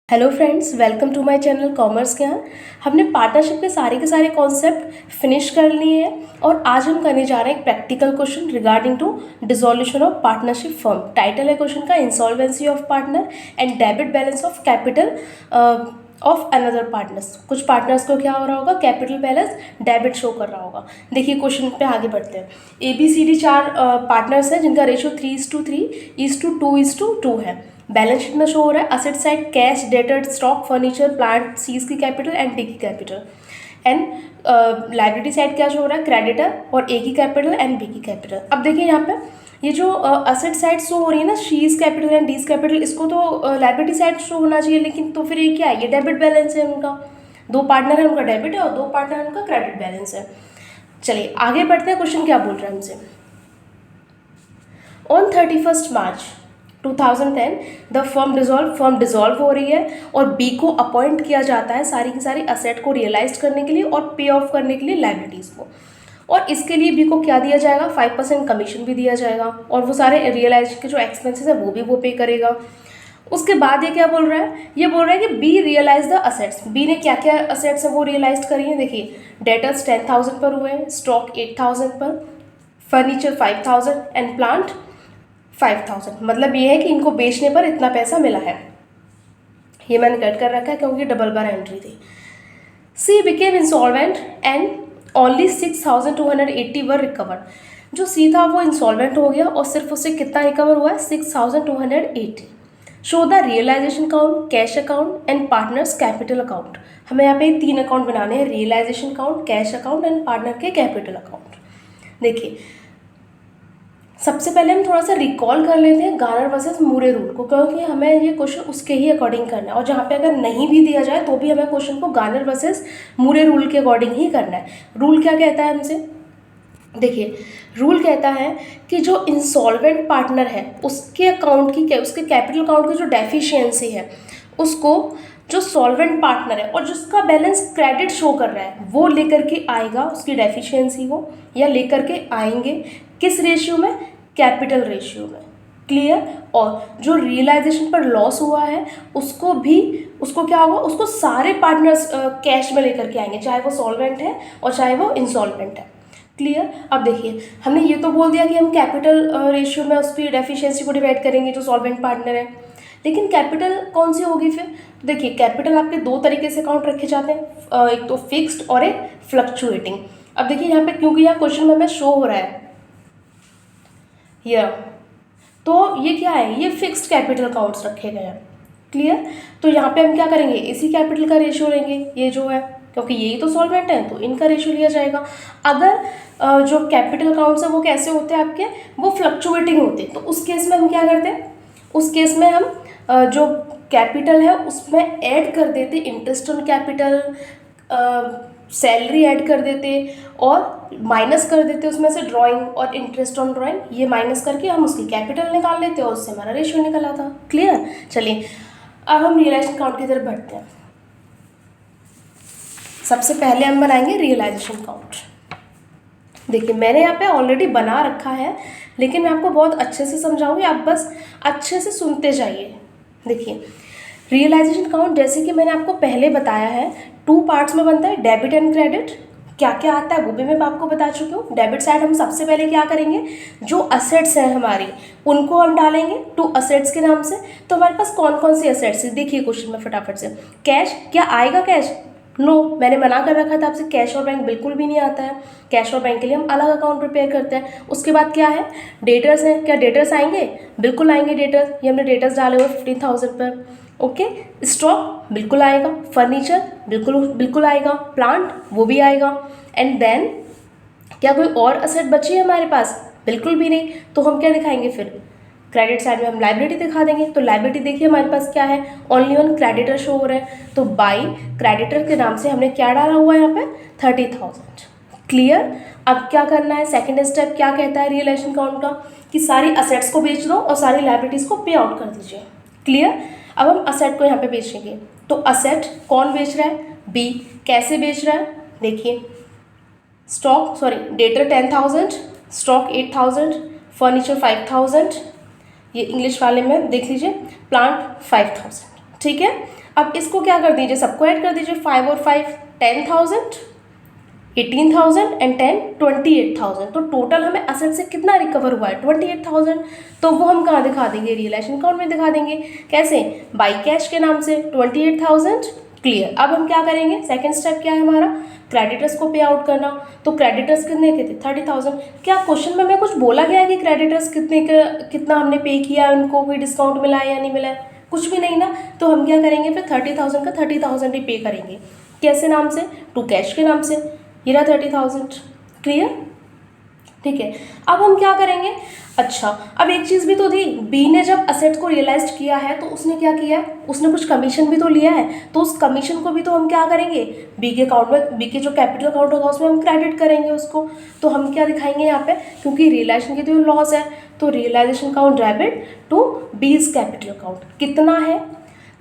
Hello friends, welcome to my channel Commerce Gyan. हमने partnership के सारे कॉन्सेप्ट फिनिश कर लिए हैं और आज हम करने जा रहे हैं एक practical question regarding to dissolution of partnership firm. Title है क्वेश्चन का insolvency of partner and debit balance of capital of another partners. कुछ पार्टनर्स को क्या हो रहा होगा, कैपिटल बैलेंस डेबिट शो कर रहा होगा। देखिए क्वेश्चन पे आगे बढ़ते हैं। ABCD 4 पार्टनर्स हैं जिनका रेशियो 3:3:2:2 है। बैलेंस शीट में शो हो रहा है asset side cash, debtor, stock, furniture, plant, C's की कैपिटल एंड डी की कैपिटल। एंड लाइबिलिटी साइड क्या शो हो रहा है, क्रेडिटर और ए की कैपिटल एंड बी की कैपिटल। अब देखिए यहाँ पे ये जो असेट साइड शो हो रही है ना, शीज कैपिटल एंड डीज कैपिटल, इसको तो लाइबिलिटी साइड शो होना चाहिए, लेकिन तो फिर ये क्या है, ये डेबिट बैलेंस है उनका। दो पार्टनर है, उनका डेबिट है और दो पार्टनर है, उनका क्रेडिट बैलेंस है। चलिए आगे बढ़ते हैं। क्वेश्चन क्या बोल रहा है हमसे, on 31 March 2010 the firm dissolve हो रही है और बी को अपॉइंट किया जाता है सारी की सारी असेट को रियलाइज करने के लिए और पे ऑफ करने के लिए लाइबिलिटीज़ को। और इसके लिए बी को क्या दिया जाएगा, 5% कमीशन भी दिया जाएगा और वो सारे रियलाइज के जो एक्सपेंसेस है वो पे करेगा। उसके बाद ये क्या बोल रहा है, ये बोल रहा है कि B realise the assets. B ने क्या क्या असेट्स है वो रियलाइज करी है। देखिए डेटर्स 10,000 पर हुए हैं, स्टॉक 8,000 पर, फर्नीचर 5,000 एंड प्लांट 5,000। मतलब ये है कि इनको बेचने पर इतना पैसा मिला है। ये मैंने कट कर रखा है क्योंकि डबल बार एंट्री थी। सी became insolvent and only 6,280 were recovered. जो सी था वो इंसॉल्वेंट हो गया और सिर्फ उससे कितना रिकवर हुआ है, 6,280। Show the realisation account, cash account and partners capital account. हमें यहाँ पे 3 अकाउंट बनाने हैं, realisation account, cash account and partner के कैपिटल अकाउंट। देखिए सबसे पहले हम थोड़ा सा रिकॉल कर लेते हैं गार्नर वर्सेस मूरे रूल को, क्योंकि हमें ये क्वेश्चन उसके ही अकॉर्डिंग करना है और जहाँ पे अगर नहीं भी दिया जाए तो भी हमें क्वेश्चन को गार्नर वर्सेस मूरे रूल के अकॉर्डिंग ही करना है। रूल क्या कहता है हमसे, देखिए रूल कहता है कि जो इंसॉल्वेंट पार्टनर है उसके अकाउंट की, उसके कैपिटल अकाउंट की जो डेफिशिएंसी है उसको जो सॉल्वेंट पार्टनर है और जिसका बैलेंस क्रेडिट शो कर रहा है वो लेकर के आएगा उसकी डेफिशिएंसी को, या लेकर के आएंगे किस रेशियो में, कैपिटल रेशियो में। क्लियर। और जो रियलाइजेशन पर लॉस हुआ है उसको क्या होगा, उसको सारे पार्टनर्स कैश में लेकर के आएंगे, चाहे वो सॉल्वेंट है और चाहे वो इंसॉल्वेंट है। क्लियर। अब देखिए हमने ये तो बोल दिया कि हम कैपिटल रेशियो में उसकी डेफिशिएंसी को डिवाइड करेंगे जो सॉल्वेंट पार्टनर है, लेकिन कैपिटल कौन सी होगी फिर। देखिए कैपिटल आपके दो तरीके से अकाउंट रखे जाते हैं, एक तो फिक्स्ड और एक फ्लक्चुएटिंग। अब देखिए यहाँ पे क्योंकि यहाँ क्वेश्चन में हमें शो हो रहा है तो ये क्या है, ये फिक्स्ड कैपिटल अकाउंट्स रखे गए हैं। क्लियर। तो यहाँ पे हम क्या करेंगे, इसी कैपिटल का रेशियो लेंगे, ये जो है क्योंकि यही तो सॉल्वेंट है तो इनका रेशियो लिया जाएगा। अगर जो कैपिटल अकाउंट्स है वो कैसे होते हैं आपके, वो फ्लक्चुएटिंग होते हैं, तो उस केस में हम क्या करते हैं, उस केस में हम जो कैपिटल है उसमें ऐड कर देते interest on capital, salary add कर देते और माइनस कर देते उसमें से ड्राइंग और इंटरेस्ट ऑन ड्राइंग, ये माइनस करके हम उसकी कैपिटल निकाल लेते और उससे हमारा रेशियो निकला था। क्लियर। चलिए अब हम रियलाइजेशन अकाउंट की तरफ बढ़ते हैं। सबसे पहले हम बनाएंगे रियलाइजेशन अकाउंट। देखिए मैंने यहाँ पे ऑलरेडी बना रखा है लेकिन मैं आपको बहुत अच्छे से समझाऊंगी, आप बस अच्छे से सुनते जाइए। देखिए रियलाइजेशन अकाउंट जैसे कि मैंने आपको पहले बताया है 2 पार्ट्स में बनता है, डेबिट एंड क्रेडिट। क्या क्या आता है वो भी मैं आपको बता चुकी हूँ। डेबिट साइड हम सबसे पहले क्या करेंगे, जो असेट्स हैं हमारी उनको हम डालेंगे टू असेट्स के नाम से। तो हमारे पास कौन कौन सी असेट्स है, देखिए क्वेश्चन में फटाफट से। कैश, क्या आएगा कैश, नो, मैंने मना कर रखा था आपसे, कैश और बैंक बिल्कुल भी नहीं आता है। कैश और बैंक के लिए हम अलग अकाउंट प्रिपेयर करते हैं। उसके बाद क्या है, डेटर्स हैं, क्या डेटर्स आएंगे, बिल्कुल आएंगे डेटर्स, ये हमने डेटर्स डाले हुए 15,000 पर। ओके। स्टॉक बिल्कुल आएगा, फर्नीचर बिल्कुल आएगा, प्लांट वो भी आएगा। एंड देन क्या कोई और असेट बची है हमारे पास, बिल्कुल भी नहीं, तो हम क्या दिखाएंगे फिर, क्रेडिट साइड में हम लाइबिलिटी दिखा देंगे। तो लाइबिलिटी देखिए हमारे पास क्या है, ओनली ऑन क्रेडिटर शो हो रहा है, तो बाई क्रेडिटर के नाम से हमने क्या डाला हुआ है यहाँ पे, 30,000। क्लियर। अब क्या करना है, सेकेंड स्टेप क्या कहता है रियलाइजेशन अकाउंट का, कि सारी असेट्स को बेच दो और सारी लाइबिलिटीज़ को पे आउट कर दीजिए। क्लियर। अब हम असेट को यहाँ पे बेचेंगे, तो असेट कौन बेच रहा है, बी। कैसे बेच रहा है, देखिए डेटर 10,000, स्टॉक 8,000, फर्नीचर 5,000, ये इंग्लिश वाले में देख लीजिए, प्लांट 5,000। ठीक है, अब इसको क्या कर दीजिए, सबको ऐड कर दीजिए, 5 और 5 10,000, 18,000 एंड 10 28,000। तो टोटल हमें असेट से कितना रिकवर हुआ है, 28,000। तो वो हम कहाँ दिखा देंगे, रियलाइजेशन अकाउंट में दिखा देंगे। कैसे, बाई कैश के नाम से 28,000। क्लियर। अब हम क्या करेंगे, सेकेंड स्टेप क्या है हमारा, क्रेडिटर्स को पे आउट करना। तो क्रेडिटर्स कितने के थे, 30,000। क्या क्वेश्चन में हमें कुछ बोला गया है कि क्रेडिटर्स कितने का कितना हमने पे किया, उनको कोई डिस्काउंट मिला है या नहीं मिला है, कुछ भी नहीं ना। तो हम क्या करेंगे फिर 30,000 का 30,000 ही पे करेंगे। कैसे नाम से, टू कैश के नाम से, ये रहा 30,000। क्लियर, ठीक है। अब हम क्या करेंगे, अच्छा अब एक चीज़ भी तो थी, बी ने जब असेट को रियलाइज किया है तो उसने क्या किया है, उसने कुछ कमीशन भी तो लिया है। तो उस कमीशन को भी तो हम क्या करेंगे, बी के अकाउंट में, बी के जो कैपिटल अकाउंट होगा उसमें हम क्रेडिट करेंगे उसको। तो हम क्या दिखाएंगे यहाँ पे, क्योंकि रियलाइजेशन की तो लॉस है, तो realisation account debit to B's capital account. कितना है,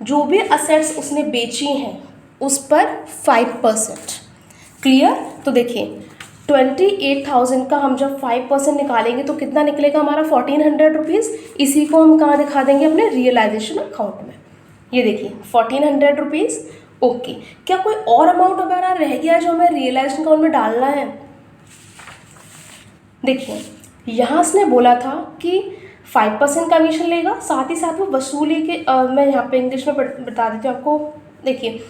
जो भी असेट्स उसने बेची हैं उस पर 5%। क्लियर। तो देखिए 28,000 का हम जब 5% निकालेंगे तो कितना निकलेगा हमारा, 1,400 रुपीज़। इसी को हम कहाँ दिखा देंगे, अपने रियलाइजेशन अकाउंट में। ये देखिए 1,400 रुपीज़। ओके, क्या कोई और अमाउंट हमारा रह गया है जो हमें रियलाइजेशन अकाउंट में डालना है। देखिए यहाँ उसने बोला था कि 5% कमीशन लेगा, साथ ही साथ वो वसूली के मैं यहाँ पे इंग्लिश में बता देती हूँ आपको। देखिए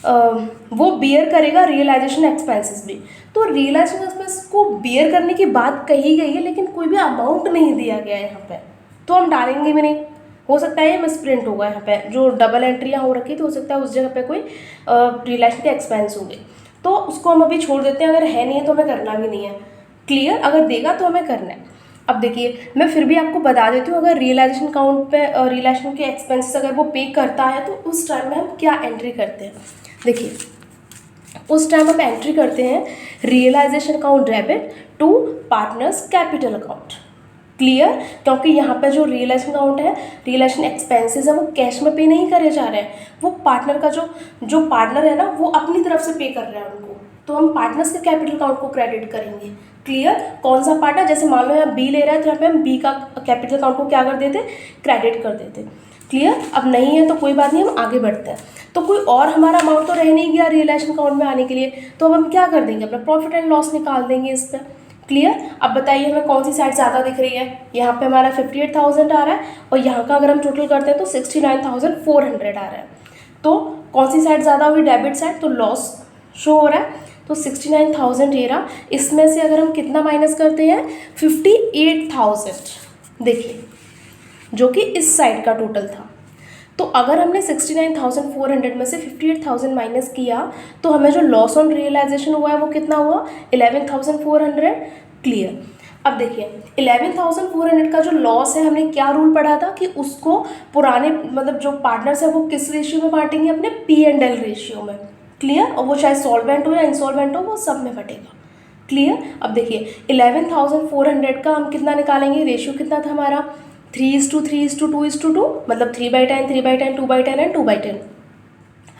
वो बियर करेगा रियलाइजेशन एक्सपेंसेस भी। तो रियलाइजेशन एक्सपेंस को बियर करने की बात कही गई है, लेकिन कोई भी अमाउंट नहीं दिया गया है यहाँ पे, तो हम डालेंगे भी नहीं। हो सकता है ये मिसप्रिंट होगा यहाँ पे, जो डबल एंट्रियाँ हो रखी, तो हो सकता है उस जगह पे कोई रियलाइजेशन के एक्सपेंस होंगे, तो उसको हम अभी छोड़ देते हैं। अगर है नहीं है तो हमें करना भी नहीं है। क्लियर, अगर देगा तो हमें करना है। अब देखिए मैं फिर भी आपको बता देती हूँ, अगर रियलाइजेशन अकाउंट पे रियलाइजेशन के एक्सपेंसेस अगर वो पे करता है तो उस टाइम में हम क्या एंट्री करते हैं। देखिए उस टाइम हम एंट्री करते हैं realisation account debit to partners capital account. Clear, क्योंकि यहाँ पे जो रियलाइजेशन अकाउंट है, रियलाइजेशन एक्सपेंसेस है, वो कैश में पे नहीं करे जा रहे हैं, वो पार्टनर का जो पार्टनर है ना, वो अपनी तरफ से पे कर रहे हैं उनको। तो हम पार्टनर्स के कैपिटल अकाउंट को क्रेडिट करेंगे। क्लियर, कौन सा पार्टनर, जैसे मान लो यहाँ बी ले रहा है तो यहाँ पे हम बी का कैपिटल अकाउंट को क्या कर देते, क्रेडिट कर देते। क्लियर, अब नहीं है तो कोई बात नहीं, हम आगे बढ़ते हैं। तो कोई और हमारा अमाउंट तो रह नहीं गया रियलाइजेशन अकाउंट में आने के लिए, तो अब हम क्या कर देंगे, अपना प्रॉफिट एंड लॉस निकाल देंगे इस पर। क्लियर, अब बताइए हमें कौन सी साइड ज़्यादा दिख रही है। यहाँ पे हमारा 58,000 आ रहा है, और यहाँ का अगर हम टोटल करते हैं तो 69,400 आ रहा है। तो कौन सी साइड ज़्यादा हुई, डेबिट साइड, तो लॉस शो हो रहा है। तो 69,000 ये रहा, इसमें से अगर हम कितना माइनस करते हैं, 58,000, देखिए जो कि इस साइड का टोटल था। तो अगर हमने 69,400 में से 58,000 माइनस किया तो हमें जो लॉस ऑन रियलाइजेशन हुआ है वो कितना हुआ, 11,400। क्लियर, अब देखिए 11,400 का जो लॉस है, हमने क्या रूल पढ़ा था कि उसको पुराने मतलब जो पार्टनर्स है वो किस रेशियो में बांटेंगे, अपने P&L रेशियो में। क्लियर, और वो चाहे सॉल्वेंट हो या इंसॉल्वेंट हो, वो सब में बटेगा। क्लियर, अब देखिए 11,400 का हम कितना निकालेंगे, रेशियो कितना था हमारा, 3:3:2:2, मतलब 3/10, 3/10, 2/10 एंड 2/10।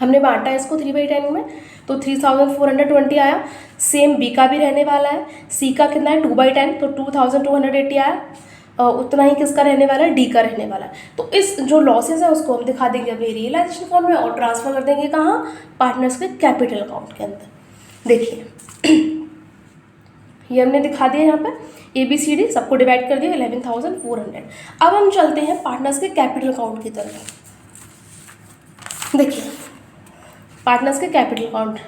हमने बांटा है इसको 3/10 में, तो 3,420 आया। सेम बी का भी रहने वाला है, सी का कितना है 2/10, तो 2,280 आया। उतना ही किसका रहने वाला है, डी का रहने वाला है। तो इस जो लॉसेस है उसको हम दिखा देंगे अभी रियलाइजेशन अकाउंट में, और ट्रांसफर कर देंगे कहाँ, पार्टनर्स के कैपिटल अकाउंट के अंदर। देखिए ये हमने दिखा दिया, यहाँ पे ABCD सबको डिवाइड कर दिया 11,400। अब हम चलते हैं पार्टनर्स के कैपिटल अकाउंट की तरफ। देखिए पार्टनर्स के कैपिटल अकाउंट,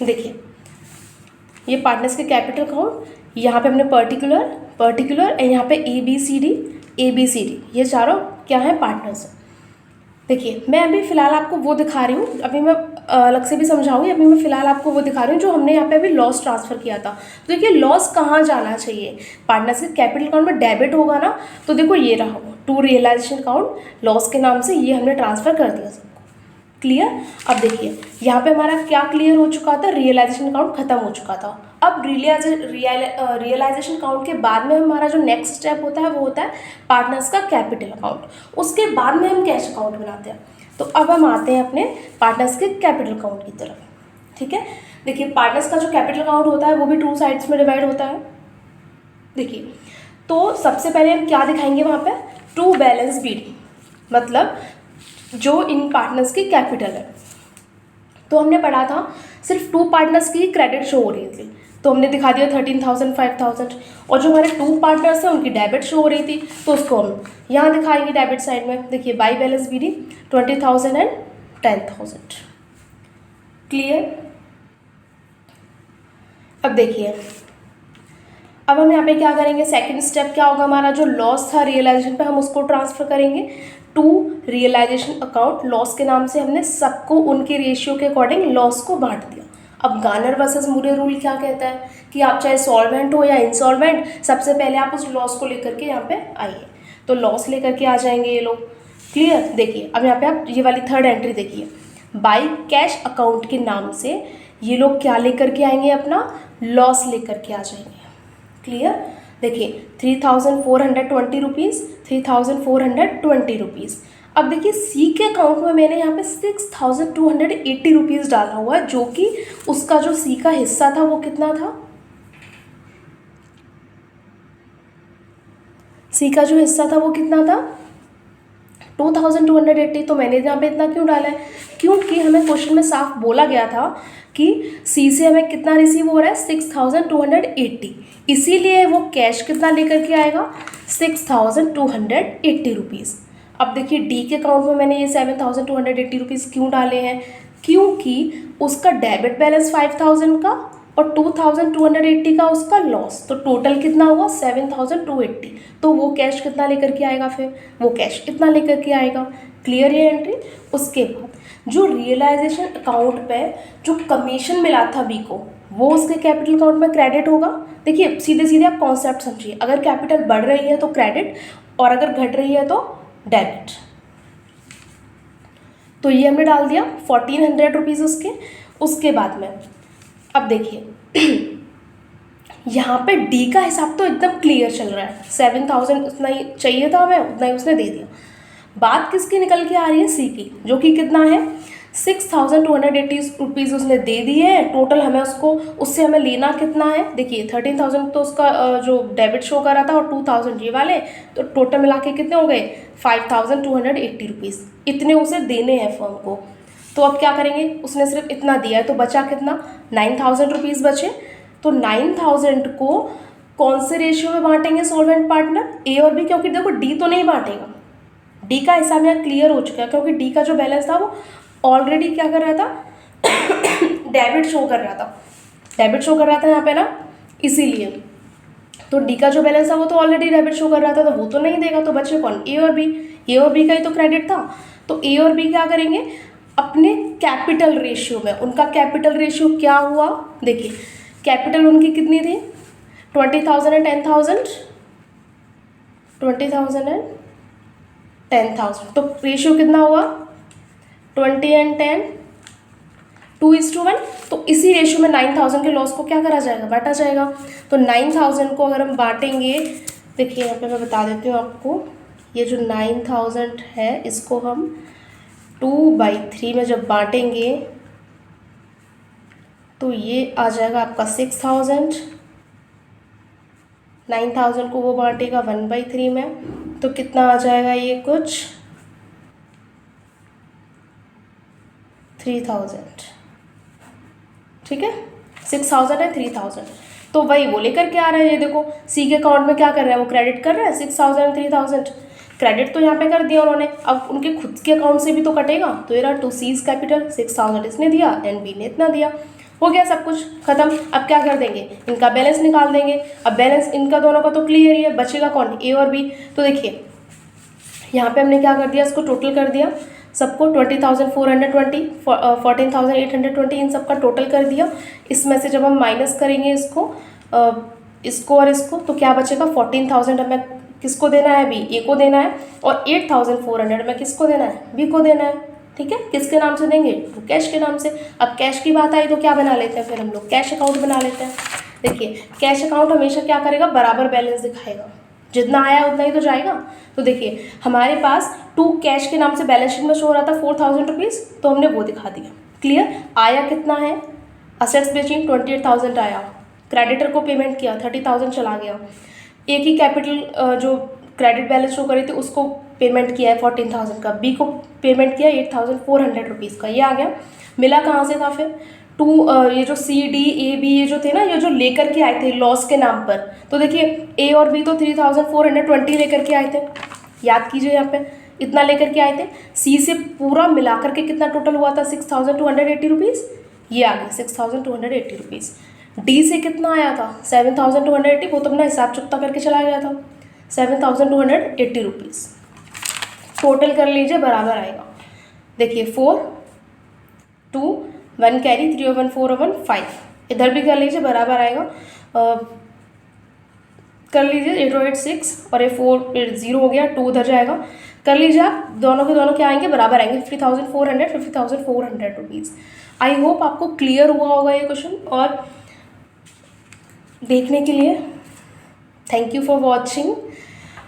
देखिए ये पार्टनर्स के कैपिटल अकाउंट, यहाँ पे हमने पर्टिकुलर एंड यहाँ पे ABCD, ये चारों क्या है, पार्टनर्स। देखिए मैं अभी फ़िलहाल आपको वो दिखा रही हूँ, अभी मैं अलग से भी समझाऊंगी, अभी मैं फ़िलहाल आपको वो दिखा रही हूँ जो हमने यहाँ पे अभी लॉस ट्रांसफ़र किया था। तो देखिए लॉस कहाँ जाना चाहिए, पार्टनर्स के कैपिटल अकाउंट में डेबिट होगा ना, तो देखो ये रहा टू रियलाइजेशन अकाउंट, लॉस के नाम से ये हमने ट्रांसफ़र कर दिया सबको। क्लियर, अब देखिए यहाँ पे हमारा क्या क्लियर हो चुका था, रियलाइजेशन अकाउंट खत्म हो चुका था। अब रियलाइजेशन अकाउंट के बाद में हमारा जो नेक्स्ट स्टेप होता है वो होता है पार्टनर्स का कैपिटल अकाउंट। उसके बाद में हम कैश अकाउंट बनाते हैं। तो अब हम आते हैं अपने पार्टनर्स के कैपिटल अकाउंट की तरफ। ठीक है, देखिए पार्टनर्स का जो कैपिटल अकाउंट होता है वो भी 2 साइड्स में डिवाइड होता है। देखिए तो सबसे पहले हम क्या दिखाएंगे वहाँ पे, टू बैलेंस बीडी, मतलब जो इन पार्टनर्स की कैपिटल है। तो हमने पढ़ा था सिर्फ टू पार्टनर्स की क्रेडिट शो हो रही थी, तो हमने दिखा दिया 13,000 5,000, और जो हमारे टू पार्टनर्स हैं उनकी डेबिट शो हो रही थी, तो उसको हम यहाँ दिखाएंगे डेबिट साइड में। देखिए by balance BD 20,000 and 10,000। Clear. अब देखिए, अब हम यहाँ पे क्या करेंगे, सेकंड स्टेप क्या होगा हमारा, जो लॉस था रियलाइजेशन पे हम उसको ट्रांसफर करेंगे टू रियलाइजेशन अकाउंट। लॉस के नाम से हमने सबको उनके रेशियो के अकॉर्डिंग लॉस को बांट दिया। अब गार्नर वर्सेस मूरे रूल क्या कहता है कि आप चाहे सॉल्वेंट हो या इंसॉल्वेंट, सबसे पहले आप उस लॉस को लेकर के यहाँ पे आइए, तो लॉस लेकर के आ जाएंगे ये लोग। क्लियर। देखिए अब यहाँ पे आप ये वाली थर्ड एंट्री देखिए, बाई कैश अकाउंट के नाम से ये लोग क्या लेकर के आएंगे, अपना लॉस लेकर के आ जाएंगे। क्लियर। देखिए 3,420 रुपीज़, 3,420 रुपीज़। अब देखिए सी के अकाउंट में मैंने यहाँ पे 6,280 रुपीज़ डाला हुआ है, जो कि उसका जो सी का हिस्सा था वो कितना था, सी का जो हिस्सा था वो कितना था 2,280। तो मैंने यहाँ पे इतना क्यों डाला है, क्योंकि हमें क्वेश्चन में साफ बोला गया था कि सी से हमें कितना रिसीव हो रहा है 6,280, इसीलिए वो कैश कितना लेकर के आएगा 6,280 रुपीज़। अब देखिए डी के अकाउंट में मैंने ये 7,280 रुपीज़ क्यों डाले हैं, क्योंकि उसका डेबिट बैलेंस 5,000 का और 2,280 का उसका लॉस, तो टोटल कितना हुआ 7,280। तो वो कैश कितना लेकर के आएगा, फिर वो कैश इतना लेकर के आएगा। क्लियर ये एंट्री। उसके बाद जो रियलाइजेशन अकाउंट पे जो कमीशन मिला था बी को, वो उसके कैपिटल अकाउंट में क्रेडिट होगा। देखिए सीधे सीधे आप कॉन्सेप्ट समझिए, अगर कैपिटल बढ़ रही है तो क्रेडिट, और अगर घट रही है तो डेबिट। तो ये हमने डाल दिया 1,400 रुपीज़ उसके बाद में। अब देखिए यहाँ पे डी का हिसाब तो एकदम क्लियर चल रहा है, 7,000 उतना ही चाहिए था हमें, उतना ही उसने दे दिया। बात किसकी निकल के आ रही है, सी की, जो कि कितना है 6,280 रुपीज़ उसने दे दिए है। टोटल हमें उससे हमें लेना कितना है, देखिए 13,000 तो उसका जो डेबिट शो कर रहा था और 2,000 ये वाले, तो टोटल मिला के कितने हो गए 5,280 रुपीज़, इतने उसे देने हैं फर्म को। तो अब क्या करेंगे, उसने सिर्फ इतना दिया है, तो बचा कितना 9,000 रुपीज़ बचे। तो 9,000 को कौन से रेशियो में बांटेंगे सॉल्वेंट पार्टनर, ए और बी, क्योंकि देखो डी तो नहीं बांटेगा, डी का हिसाब यहाँ क्लियर हो चुका है, क्योंकि डी का जो बैलेंस था वो ऑलरेडी क्या कर रहा था डेबिट शो कर रहा था, डेबिट शो कर रहा था यहाँ पे ना, इसीलिए। तो डी का जो बैलेंस था वो तो ऑलरेडी डेबिट शो कर रहा था, तो वो तो नहीं देगा, तो बचे कौन, ए और बी। ए और बी का ही तो क्रेडिट था, तो ए और बी क्या करेंगे अपने कैपिटल रेशियो में, उनका कैपिटल रेशियो क्या हुआ, देखिए कैपिटल उनकी कितनी थी 20,000 एंड 10,000, 20,000 एंड 10,000, तो रेशियो कितना हुआ 20 एंड 10, 2:1। तो इसी रेशियो में 9,000 के लॉस को क्या करा जाएगा, बांटा जाएगा। तो 9,000 को अगर हम बांटेंगे, देखिए यहाँ पे मैं बता देती हूँ आपको, ये जो 9,000 है इसको हम 2/3 में जब बांटेंगे तो ये आ जाएगा आपका 6,000, 9,000 को वो बांटेगा 1/3 में, तो कितना आ जाएगा ये कुछ 3,000, ठीक है 6,000 है 3,000। तो वही वो लेकर के आ रहा है, ये देखो सी के अकाउंट में क्या कर रहा है, वो क्रेडिट कर रहा है 6,000 एंड 3,000, क्रेडिट तो यहाँ पे कर दिया उन्होंने, अब उनके खुद के अकाउंट से भी तो कटेगा, तो ये रहा टू सीज कैपिटल, 6,000 इसने दिया एंड बी ने इतना दिया, हो गया सब कुछ खत्म। अब क्या कर देंगे, इनका बैलेंस निकाल देंगे। अब बैलेंस इनका दोनों का तो क्लियर ही है, बचेगा कौन, ए और बी। तो देखिए यहाँ पे हमने क्या कर दिया, इसको टोटल कर दिया सबको, 20,420, 14,820 इन सब का टोटल कर दिया। इसमें से जब हम माइनस करेंगे इसको और इसको, तो क्या बचेगा 14,000 हमें किसको देना है, बी, ए को देना है, और 8,400 हमें किसको देना है, बी को देना है। ठीक है, किसके नाम से देंगे, तो कैश के नाम से। अब कैश की बात आई तो क्या बना लेते हैं फिर हम लोग, कैश अकाउंट बना लेते हैं। देखिए कैश अकाउंट हमेशा क्या करेगा, बराबर बैलेंस दिखाएगा, जितना आया उतना ही तो जाएगा। तो देखिए हमारे पास टू कैश के नाम से बैलेंस शीट में शो हो रहा था 4,000 रुपीज़, तो हमने वो दिखा दिया। क्लियर, आया कितना है, असेट्स बेची 28,000 आया, क्रेडिटर को पेमेंट किया 30,000 चला गया, ए की कैपिटल जो क्रेडिट बैलेंस शो करी थी उसको पेमेंट किया है 14,000 का, बी को पेमेंट किया 8,400 रुपीज़ का, ये आ गया। मिला कहाँ से था फिर? ये जो सी डी ए बी ये जो थे ना, ये जो लेकर के आए थे लॉस के नाम पर, तो देखिए ए और बी तो 3,420 लेकर के आए थे, याद कीजिए यहाँ पे इतना लेकर के आए थे। सी से पूरा मिला करके कितना टोटल हुआ था? 6,280 रुपीज़, ये आ गया 6,280 रुपीज़। डी से कितना आया था? 7,280, वो तो अपना हिसाब चुकता करके चला गया था, 7,280 रुपीज़। टोटल कर लीजिए, बराबर आएगा, देखिए 4 2 1 कैरी 3 और 1 4 और 1 5, इधर भी कर लीजिए बराबर आएगा। कर लीजिए 8 और 8 6 और ये 4 0 हो गया, 2 उधर जाएगा, कर लीजिए आप, दोनों के दोनों क्या आएंगे? बराबर आएंगे, 50,400 रुपीज़। आई होप आपको क्लियर हुआ होगा ये क्वेश्चन, और देखने के लिए थैंक यू फॉर वॉचिंग।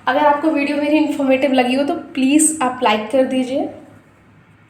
अगर आपको वीडियो मेरी इन्फॉर्मेटिव लगी हो तो प्लीज़ आप लाइक कर दीजिए,